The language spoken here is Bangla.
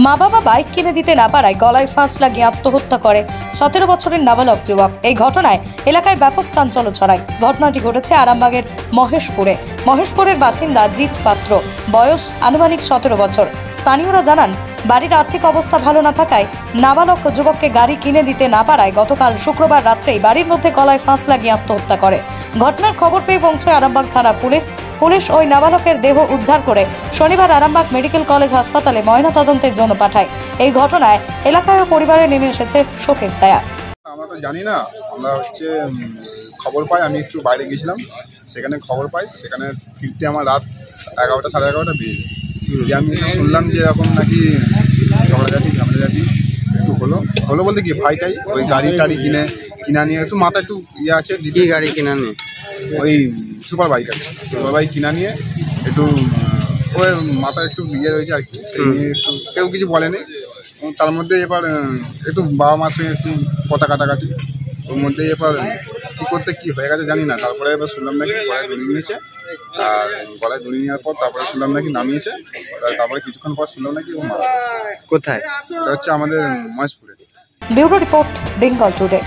মা বাবা বাইক কিনে দিতে না পারায় গলায় ফাঁস লাগিয়ে আত্মহত্যা করে 17 বছরের নাবালক যুবক। এই ঘটনায় এলাকায় ব্যাপক চাঞ্চল্য ছড়ায়। ঘটনাটি ঘটেছে আরামবাগের মহেশপুরের বাসিন্দা জিৎ পাত্র, বয়স আনুমানিক 17 বছর। স্থানীয়রা জানান, বাড়ির আর্থিক অবস্থা ভালো না থাকায় নাবালক যুবককে গাড়ি কিনে দিতে না পারায় গতকাল শুক্রবার রাত্রেই বাড়ির মধ্যে গলায় ফাঁস লাগিয়ে আত্মহত্যা করে। ঘটনার খবর পেয়ে পৌঁছয় আরামবাগ থানার পুলিশ ওই নাবালকের দেহ উদ্ধার করে শনিবার আরামবাগ মেডিকেল কলেজ হাসপাতালে ময়নাতদন্তের জন্য পাঠায়। এই ঘটনায় এলাকায় ও পরিবারে নেমে এসেছে শোকের ছায়া। আমরা তো জানি না, আমরা খবর পাই, আমি একটু বাইরে গেছিলাম, সেখানে খবর পাই, সেখানে ফিরতে আমার রাত 11টা সাড়ে 11টা বেজে। আমি শুনলাম যে এরকম নাকি ঝামেলাঝাটি একটু হলো বলতে কি ভাইটাই ওই গাড়ি টাড়ি কিনা নিয়ে একটু মাথা একটু ইয়ে আছে। কি গাড়ি কিনা নিয়ে? ওই সুপার বাইক আছে, সুপার বাইক কিনা নিয়ে একটু ওই মাথা একটু ইয়ে রয়েছে আর কি, সেই নিয়ে একটু কেউ কিছু বলেনি। তার মধ্যে এবার একটু বাবা মার সঙ্গে একটু কথা কাটাকাটি, ওর মধ্যে এবার কী করতে কী হয়ে গেছে জানি না। তারপরে এবার শুনলাম নাকি গলায় দড়ি নিয়েছে, আর গলায় দড়ি নেওয়ার পর তারপরে শুনলাম নাকি নামিয়েছে, তারপরে কিছুক্ষণ পর শুনলাম নাকি ও মারা। কোথায়? এটা হচ্ছে আমাদের মহেশপুরে। Bureau report, Bengal today.